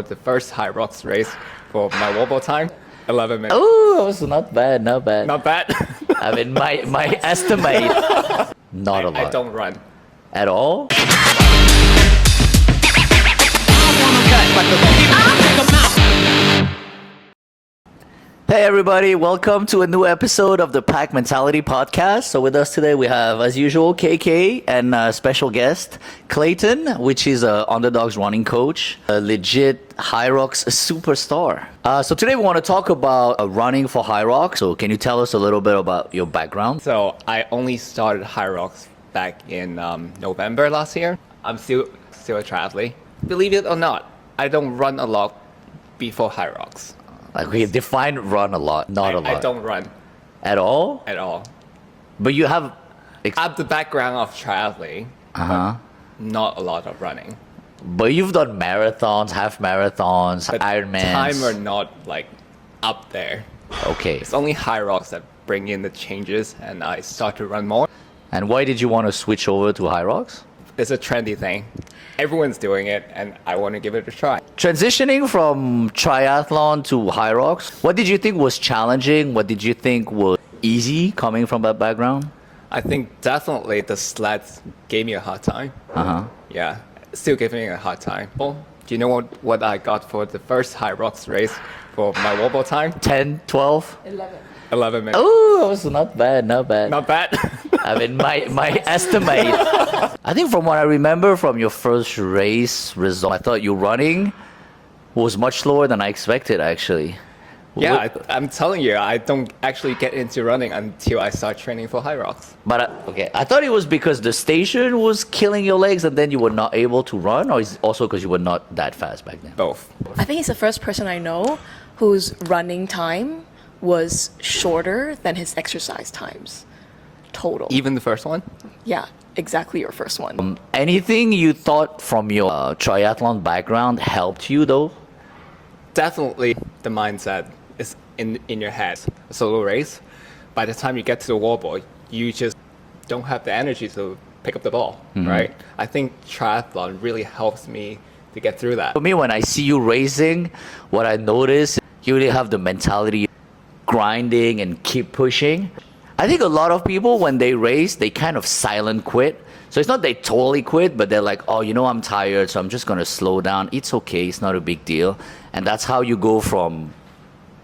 The first Hyrox race for my wobble time, 11 minutes. Oh, it was not bad, not bad. Not bad. I mean, my estimate, not a lot. I don't run. At all? Hey everybody, welcome to a new episode of the Pack Mentality Podcast. So with us today we have, as usual, KeiKei and a special guest, Clayton, which is a Underdog's running coach, a legit Hyrox superstar. So today we want to talk about running for Hyrox. So can you tell us a little bit about your background? So I only started Hyrox back in November last year. I'm still a triathlete. Believe it or not, I don't run a lot before Hyrox. Like we define run a lot, not a lot. I don't run At all? at all. But you have... I have the background of triathlete, Uh-huh. not a lot of running. But you've done marathons, half marathons, But Ironmans. time are not like up there. Okay. It's only Hyrox that bring in the changes, and I start to run more. And why did you want to switch over to Hyrox? It's a trendy thing. Everyone's doing it, and I want to give it a try. Transitioning from triathlon to Hyrox, what did you think was challenging? What did you think was easy coming from that background? I think definitely the sleds gave me a hard time. Uh-huh. Yeah, still giving me a hard time. Well, do you know what I got for the first Hyrox race for my wobble time? 10, 12? 11 minutes. Oh, it was not bad, not bad. Not bad. I mean, my estimate, I think from what I remember from your first race result, I thought your running was much slower than I expected, actually. Yeah, I'm telling you, I don't actually get into running until I start training for Hyrox. But, okay, I thought it was because the station was killing your legs and then you were not able to run, or is it also because you were not that fast back then? Both. I think he's the first person I know whose running time was shorter than his exercise times total. Even the first one? Yeah, exactly your first one. Anything you thought from your triathlon background helped you though? Definitely the mindset is in your head. A solo race, by the time you get to the wall, you just don't have the energy to pick up the ball, right? I think triathlon really helps me to get through that. For me, when I see you racing, what I notice, you really have the mentality grinding and keep pushing. I think a lot of people, when they race, they kind of silent quit. So it's not they totally quit, but they're like, oh, you know, I'm tired, so I'm just going to slow down. It's okay. It's not a big deal. And that's how you go from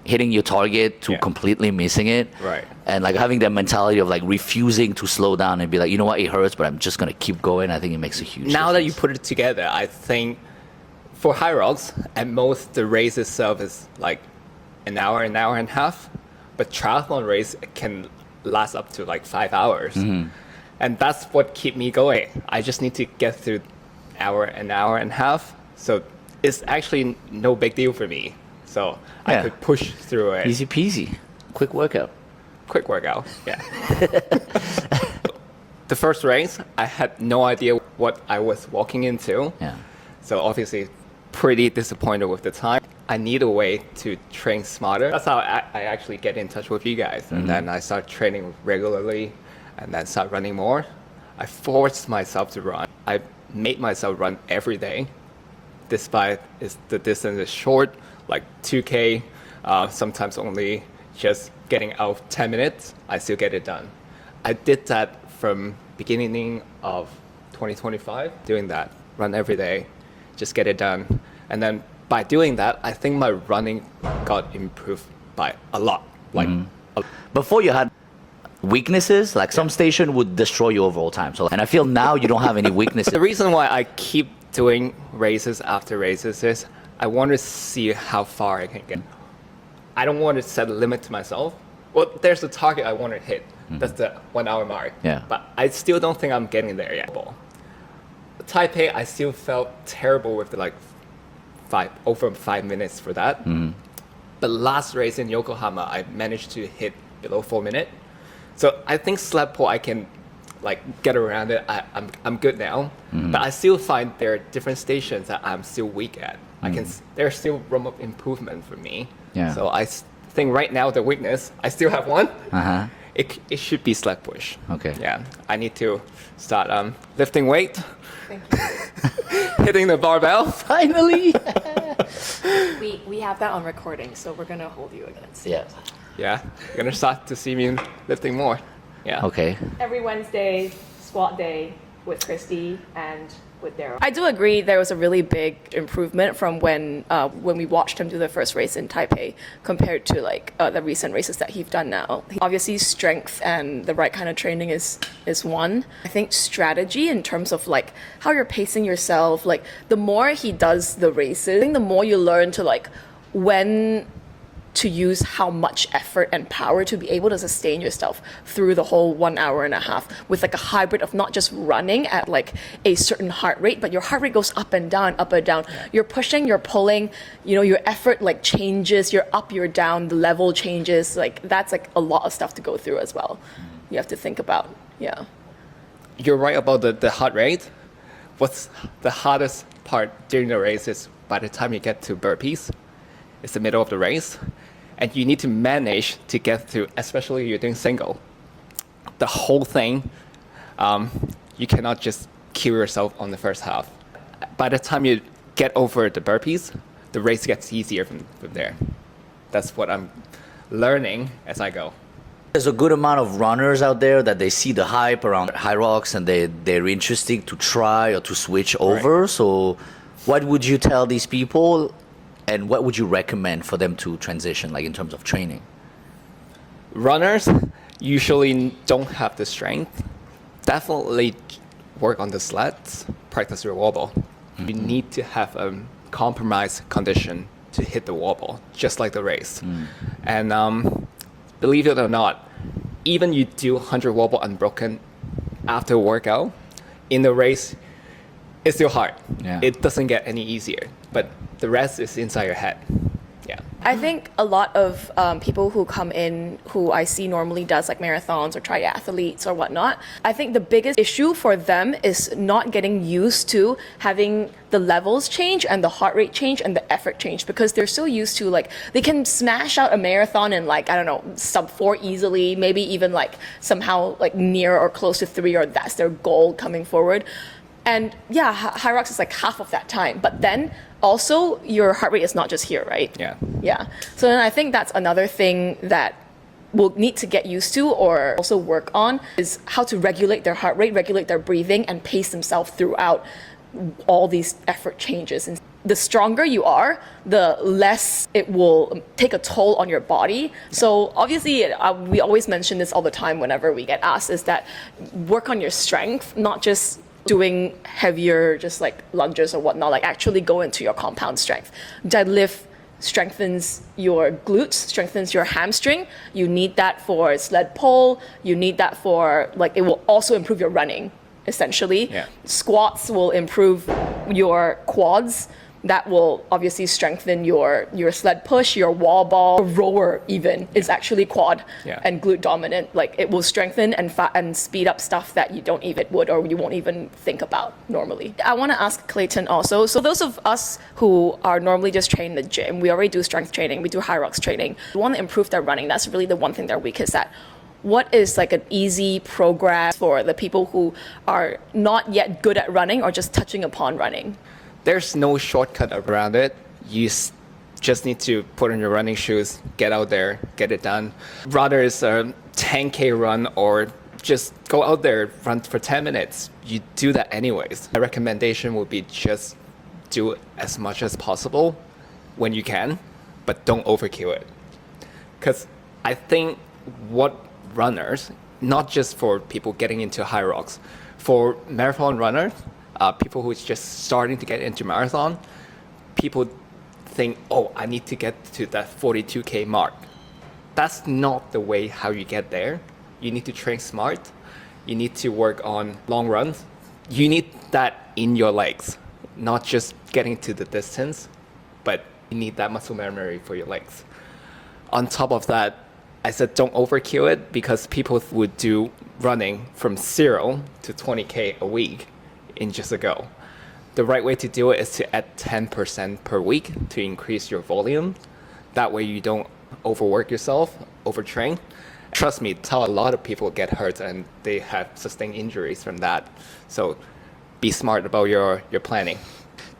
hitting your target to completely missing it. Right. And like having that mentality of like refusing to slow down and be like, you know what, it hurts, but I'm just going to keep going. I think it makes a huge Now that you difference. put it together, I think for Hyrox, at most the race itself is like an hour and a half, but triathlon race can last up to like 5 hours. And that's what keep me going. I just need to get through an hour and a half. So it's actually no big deal for me. So I could push through it. Easy peasy. Quick workout. Quick workout, yeah. The first race, I had no idea what I was walking into. Yeah. So obviously pretty disappointed with the time. I need a way to train smarter. That's how I actually get in touch with you guys. And then I start training regularly and then start running more. I forced myself to run. I made myself run every day, despite the distance is short, like 2K, sometimes only just getting out 10 minutes, I still get it done. I did that from beginning of 2025, doing that, run every day, just get it done. And then by doing that, I think my running got improved by a lot. Like Before you had weaknesses, like some station would destroy you overall time. So, and I feel now you don't have any weaknesses. the reason why I keep doing races after races is I want to see how far I can get. I don't want to set a limit to myself. Well, there's a target I want to hit. That's the 1 hour mark. Yeah. But I still don't think I'm getting there yet. Taipei, I still felt terrible with the over 5 minutes for that. But last race in Yokohama, I managed to hit below 4 minutes. So I think sled pull, I can get around it. I'm good now. But I still find there are different stations that I'm still weak at. There's still room of improvement for me. Yeah. So I think right now the weakness, I still have one. Uh-huh. It should be sled push. Okay. Yeah. I need to start lifting weight, Thank you. hitting the barbell. Finally. We have that on recording, so we're gonna hold you against. Yeah. Yeah, you're gonna start to see me lifting more. Yeah. Okay. Every Wednesday, squat day with Christy and with Daryl. I do agree there was a really big improvement from when we watched him do the first race in Taipei compared to like the recent races that he's done now. Obviously, strength and the right kind of training is one. I think strategy in terms of like how you're pacing yourself, like the more he does the races, I think the more you learn to like when to use how much effort and power to be able to sustain yourself through the whole 1 hour and a half with like a hybrid of not just running at like a certain heart rate, but your heart rate goes up and down, up and down. You're pushing, you're pulling, you know, your effort like changes, you're up, you're down, the level changes. Like that's like a lot of stuff to go through as well. You have to think about, yeah. You're right about the heart rate. What's the hardest part during the race is by the time you get to burpees, it's the middle of the race, and you need to manage to get to, especially if you're doing single, the whole thing. You cannot just kill yourself on the first half. By the time you get over the burpees, the race gets easier from there. That's what I'm learning as I go. There's a good amount of runners out there that they see the hype around Hyrox and they're interested to try or to switch over. Right. So what would you tell these people and what would you recommend for them to transition, like in terms of training? Runners usually don't have the strength. Definitely work on the sleds, practice your wobble. You need to have a compromised condition to hit the wobble, just like the race. And believe it or not, even you do 100 wobble unbroken after a workout, in the race, it's still hard. Yeah. It doesn't get any easier, but the rest is inside your head. Yeah. I think a lot of people who come in who I see normally does like marathons or triathletes or whatnot, I think the biggest issue for them is not getting used to having the levels change and the heart rate change and the effort change, because they're so used to like they can smash out a marathon in like, I don't know, sub 4 easily, maybe even like somehow like near or close to 3, or that's their goal coming forward. And yeah, Hyrox is like half of that time, but then also your heart rate is not just here, right? Yeah. Yeah. So then I think that's another thing that we'll need to get used to or also work on, is how to regulate their heart rate, regulate their breathing, and pace themselves throughout all these effort changes. And the stronger you are, the less it will take a toll on your body. So obviously, we always mention this all the time whenever we get asked, is that work on your strength, not just doing heavier, just like lunges or whatnot, like actually go into your compound strength. Deadlift strengthens your glutes, strengthens your hamstring. You need that for sled pull. You need that for, like, it will also improve your running, essentially. Yeah. Squats will improve your quads. That will obviously strengthen your sled push, your wall ball. Rower even is actually quad and glute dominant. Like it will strengthen and speed up stuff that you don't even would or you won't even think about normally. I want to ask Clayton also. So those of us who are normally just trained in the gym, we already do strength training, we do Hyrox training. We want to improve their running. That's really the one thing they're weakest at. What is like an easy program for the people who are not yet good at running or just touching upon running? There's no shortcut around it. You just need to put on your running shoes, get out there, get it done. Rather it's a 10K run or just go out there, run for 10 minutes. You do that anyways. My recommendation would be just do as much as possible when you can, but don't overkill it. Because I think what runners, not just for people getting into Hyrox, for marathon runners, people who is just starting to get into marathon, people think, oh, I need to get to that 42K mark. That's not the way how you get there. You need to train smart. You need to work on long runs. You need that in your legs, not just getting to the distance, but you need that muscle memory for your legs. On top of that, I said don't overkill it, because people would do running from 0 to 20K a week in just a go. The right way to do it is to add 10% per week to increase your volume. That way you don't overwork yourself, overtrain. Trust me, that's how a lot of people get hurt and they have sustained injuries from that. So be smart about your planning.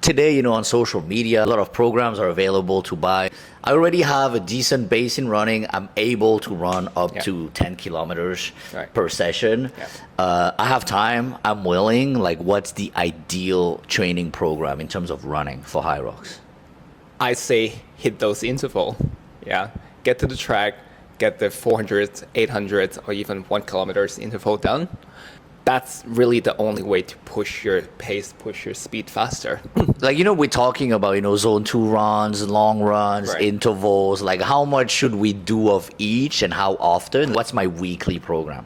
Today, you know, on social media, a lot of programs are available to buy. I already have a decent base in running. I'm able to run up Yeah. to 10 kilometers Right. per session. Yeah. I have time. I'm willing. Like, what's the ideal training program in terms of running for Hyrox? I say hit those interval. Yeah. Get to the track, get the 400, 800, or even 1 kilometers interval done. That's really the only way to push your pace, push your speed faster. Like, you know, we're talking about, you know, zone 2 runs, long runs, Right. intervals. Like, how much should we do of each and how often? What's my weekly program?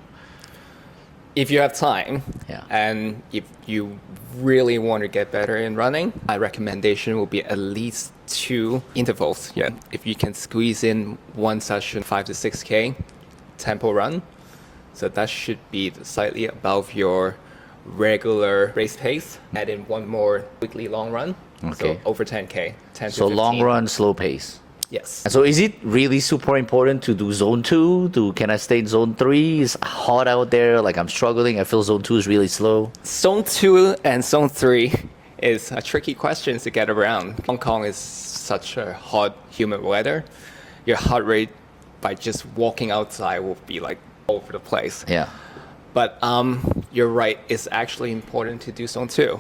If you have time, Yeah. and if you really want to get better in running, my recommendation will be at least 2 intervals. Yeah. If you can squeeze in one session, 5 to 6K tempo run, so that should be slightly above your regular race pace. Add in one more weekly long run, Okay. so over 10K, 10 So to 15. long run, slow pace. Yes. And so is it really super important to do zone 2? Can I stay in zone 3? It's hot out there. Like, I'm struggling. I feel zone 2 is really slow. Zone 2 and Zone 3 is a tricky question to get around. Hong Kong is such a hot, humid weather. Your heart rate by just walking outside will be like all over the place. Yeah. But you're right, it's actually important to do Zone 2.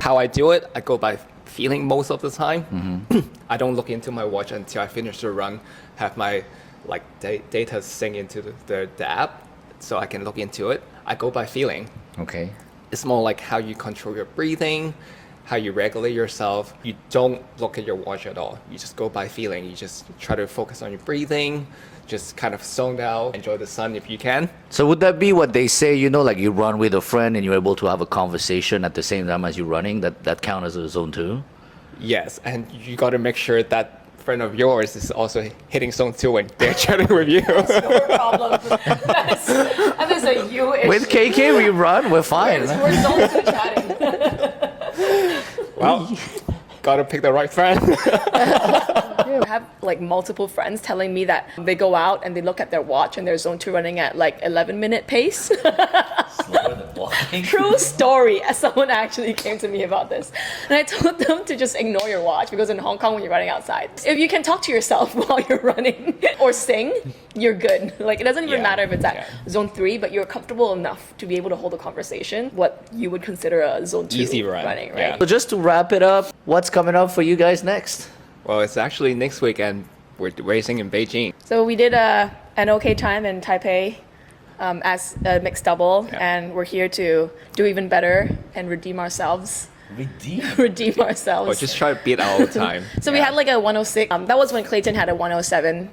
How I do it, I go by feeling most of the time. I don't look into my watch until I finish the run, have my like data sync into the app so I can look into it. I go by feeling. Okay. It's more like how you control your breathing, how you regulate yourself. You don't look at your watch at all. You just go by feeling. You just try to focus on your breathing, just kind of zoned out, enjoy the sun if you can. So would that be what they say, you know, like you run with a friend and you're able to have a conversation at the same time as you're running? That count as a zone 2? Yes, and you got to make sure that friend of yours is also hitting Zone 2 when they're chatting with you. No problem. That is a you issue. With KeiKei, we run. We're fine. We're zone 2 chatting. Well, got to pick the right friend. I have like multiple friends telling me that they go out and they look at their watch and their zone 2 running at like 11-minute pace. Slower than walking. True story. As someone actually came to me about this, and I told them to just ignore your watch because in Hong Kong when you're running outside, if you can talk to yourself while you're running or sing, you're good. Like it doesn't even Yeah, matter if it's at yeah. zone 3, but you're comfortable enough to be able to hold a conversation. What you would consider a zone 2 Easy run, running, right? yeah. So just to wrap it up, what's coming up for you guys next? Well, it's actually next week and we're racing in Beijing. So we did an okay time in Taipei as a mixed double, Yeah. and we're here to do even better and redeem ourselves. Redeem ourselves. But just try to beat our old time. So we had like a 106. That was when Clayton had a 107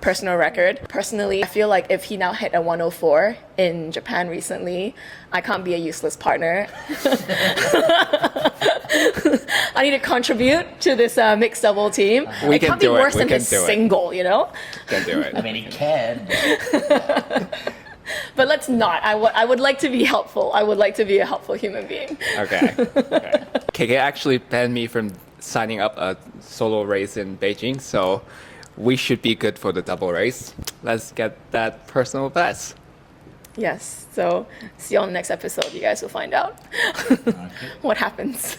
personal record. Personally, I feel like if he now hit a 104 in Japan recently, I can't be a useless partner. I need to contribute to this mixed double team. We it can can't be do it. worse We than can his do it. single, you know? Can do it. mean, he can. But let's not. I would like to be helpful. I would like to be a helpful human being. Okay. KeiKei actually banned me from signing up a solo race in Beijing, so we should be good for the double race. Let's get that personal best. Yes. So see you on the next episode. You guys will find out what happens.